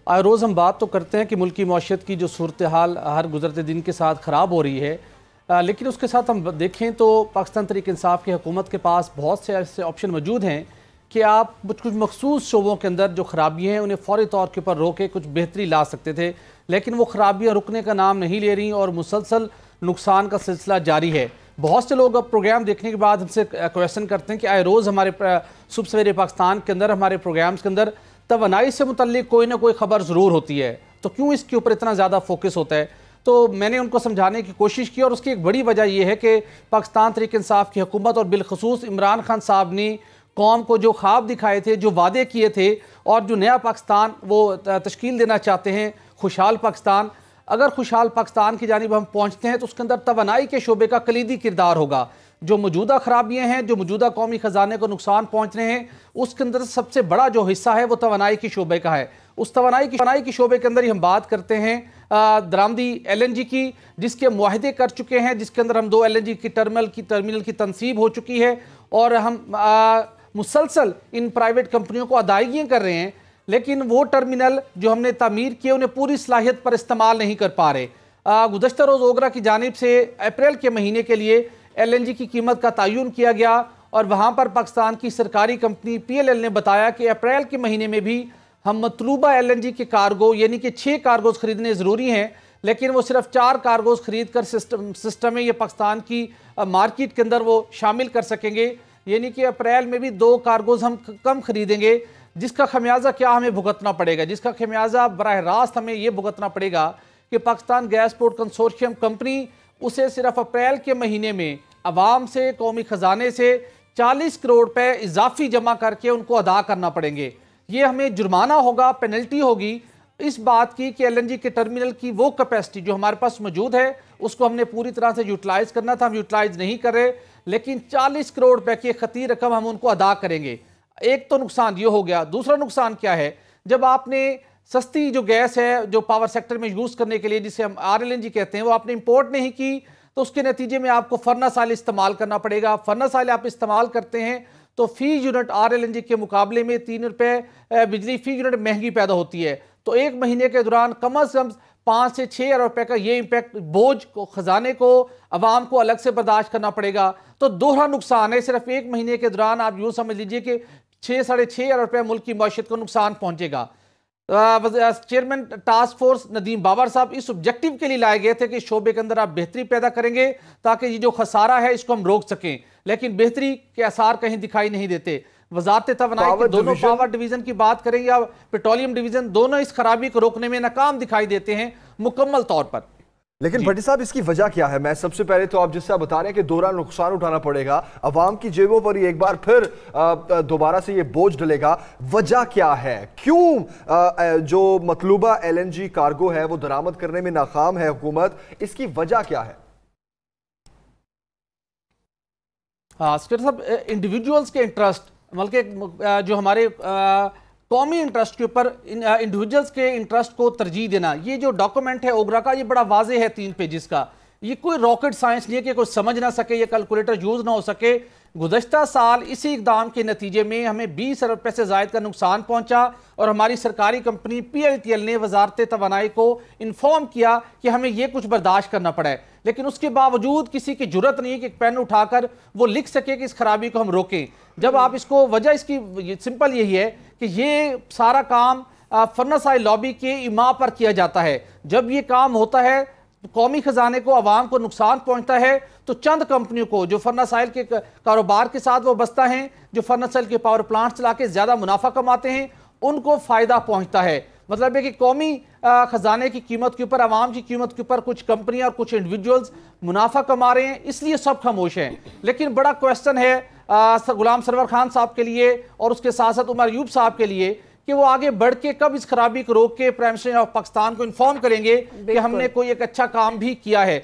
रोज़ हम बात तो करते हैं कि मुल्क की मौशियत की जो सूरत हाल हर गुजरते दिन के साथ ख़राब हो रही है, लेकिन उसके साथ हम देखें तो पाकिस्तान तहरीक इंसाफ की हुकूमत के पास बहुत से ऐसे ऑप्शन मौजूद हैं कि आप कुछ मखसूस शोबों के अंदर जो खराबियाँ हैं उन्हें फौरी तौर के ऊपर रोके कुछ बेहतरी ला सकते थे, लेकिन वो खराबियाँ रुकने का नाम नहीं ले रही और मुसलसल नुकसान का सिलसिला जारी है। बहुत से लोग अब प्रोग्राम देखने के बाद हमसे क्वेश्चन करते हैं कि आए रोज़ हमारे सुबह सवेरे पाकिस्तान के अंदर हमारे प्रोग्राम्स के अंदर तवानाई से मुतल्लिक कोई ना कोई खबर ज़रूर होती है, तो क्यों इसके ऊपर इतना ज़्यादा फोकस होता है। तो मैंने उनको समझाने की कोशिश की और उसकी एक बड़ी वजह यह है कि पाकिस्तान तहरीक इंसाफ की हुकूमत और बिलखसूस इमरान खान साहब ने कौम को जो ख्वाब दिखाए थे, जो वादे किए थे और जो नया पाकिस्तान वो तश्कील देना चाहते हैं, खुशहाल पाकिस्तान, अगर खुशहाल पाकिस्तान की जानिब हम पहुँचते हैं तो उसके अंदर तवानाई के शोबे का कलीदी किरदार होगा। जो मौजूदा खराबियाँ हैं, जो मौजूदा कौमी ख़जाने को नुकसान पहुँच रहे हैं, उसके अंदर सबसे बड़ा जो हिस्सा है वो तवानाई की शोबे का है। उस तवानाई की शोबे के अंदर ही हम बात करते हैं दरामदी LNG की, जिसके मुआहदे कर चुके हैं, जिसके अंदर हम 2 LNG की टर्मिनल की तनसीब हो चुकी है और हम मुसलसल इन प्राइवेट कंपनियों को अदायगियाँ कर रहे हैं, लेकिन वो टर्मिनल जो हमने तामीर किए उन्हें पूरी सलाहियत पर इस्तेमाल नहीं कर पा रहे। गुज़श्ता रोज़ ओगरा की जानिब से अप्रैल के महीने के लिए LNG की कीमत का तयन किया गया और वहाँ पर पाकिस्तान की सरकारी कंपनी PLL ने बताया कि अप्रैल के महीने में भी हम मतलूबा LNG के कार्गो यानी कि 6 कार्गोज़ खरीदने ज़रूरी हैं, लेकिन वो सिर्फ 4 कार्गोज़ खरीद कर सिस्टम में ये पाकिस्तान की मार्केट के अंदर वो शामिल कर सकेंगे, यानी कि अप्रैल में भी 2 कार्गोज़ हम कम खरीदेंगे, जिसका खमियाजा क्या हमें भुगतना पड़ेगा, जिसका खमियाजा बराह रास्त हमें ये भुगतना पड़ेगा कि Pakistan gas port consortium company उसे सिर्फ अप्रैल के महीने में अवाम से, कौमी ख़जाने से 40 करोड़ रुपए इजाफी जमा करके उनको अदा करना पड़ेंगे। ये हमें जुर्माना होगा, पेनल्टी होगी इस बात की कि LNG के टर्मिनल की वो कैपेसिटी जो हमारे पास मौजूद है उसको हमने पूरी तरह से यूटिलाइज़ करना था, हम यूटिलाइज़ नहीं कर रहे, लेकिन 40 करोड़ रुपए की खती रकम हम उनको अदा करेंगे। एक तो नुकसान ये हो गया। दूसरा नुकसान क्या है, जब आपने सस्ती जो गैस है जो पावर सेक्टर में यूज़ करने के लिए जिसे हम RLNG कहते हैं वो आपने इंपोर्ट नहीं की, तो उसके नतीजे में आपको फर्नेस ऑयल इस्तेमाल करना पड़ेगा। फर्नेस ऑयल आप इस्तेमाल करते हैं तो फी यूनिट RLNG के मुकाबले में 3 रुपये बिजली फी यूनिट महंगी पैदा होती है। तो एक महीने के दौरान कम अज़ कम 5 से 6 अरब रुपये का ये इम्पैक्ट बोझ को, खजाने को, अवाम को अलग से बर्दाश्त करना पड़ेगा। तो दोहरा नुकसान है। सिर्फ एक महीने के दौरान आप यूँ समझ लीजिए कि 6-6.5 अरब रुपये मुल्क की मईशत को नुकसान पहुँचेगा। Chairman task force Nadeem Babar साहब इस ऑब्जेक्टिव के लिए लाए गए थे कि शोबे के अंदर आप बेहतरी पैदा करेंगे ताकि ये जो खसारा है इसको हम रोक सकें, लेकिन बेहतरी के आसार कहीं दिखाई नहीं देते। वजारत तवानाई के दोनों पावर डिवीजन की बात करें या पेट्रोलियम डिवीजन, दोनों इस खराबी को रोकने में नाकाम दिखाई देते हैं मुकम्मल तौर पर। लेकिन भट्टी साहब इसकी वजह क्या है? मैं सबसे पहले तो आप जिससे बता रहे हैं कि दोहरा नुकसान उठाना पड़ेगा, अवाम की जेबों पर एक बार फिर दोबारा से ये बोझ डलेगा। वजह क्या है? क्यों जो मतलूबा LNG कार्गो है वो दरामद करने में नाकाम है हुकूमत? इसकी वजह क्या है? हाँ स्पीकर साहब, इंडिविजुअल्स के इंटरेस्ट बल्कि जो हमारे कौमी इंटरेस्ट के ऊपर इंडिविजुअल्स के इंटरेस्ट को तरजीह देना, ये जो डॉक्यूमेंट है ओगरा का ये बड़ा वाज़ेह है 3 पेजेस का। ये कोई रॉकेट साइंस नहीं है कि कोई समझ ना सके, ये कैलकुलेटर यूज़ ना हो सके। गुज़श्ता साल इसी इकदाम के नतीजे में हमें 20 अरब रुपये से ज़ायद का नुकसान पहुंचा और हमारी सरकारी कंपनी PLTL ने वजारत तवानाई को इन्फॉर्म किया कि हमें ये कुछ बर्दाश्त करना पड़ा है, लेकिन उसके बावजूद किसी की जुर्रत नहीं है कि पेन उठाकर वो लिख सके कि इस खराबी को हम रोकें। जब आप इसको वजह इसकी सिंपल यही है कि ये सारा काम फर्नेस ऑयल लॉबी के इमा पर किया जाता है। जब ये काम होता है कौमी खजाने को, अवाम को नुकसान पहुंचता है, तो चंद कंपनियों को जो फर्नेस ऑयल के कारोबार के साथ वो बस्ता हैं, जो फर्नेस ऑयल के पावर प्लांट चला के ज़्यादा मुनाफा कमाते हैं, उनको फ़ायदा पहुंचता है। मतलब है कि कौमी खजाने की कीमत के ऊपर, अवाम की कीमत के ऊपर कुछ कंपनियां और कुछ इंडिविजुअल्स मुनाफा कमा रहे हैं, इसलिए सब खामोश हैं। लेकिन बड़ा क्वेश्चन है गुलाम सरवर खान साहब के लिए और उसके साथ साथ उमर अयूब साहब के लिए कि वो आगे बढ़ के कब इस खराबी को रोक के प्राइम मिनिस्टर ऑफ पाकिस्तान को इन्फॉर्म करेंगे कि हमने कोई एक अच्छा काम भी किया है।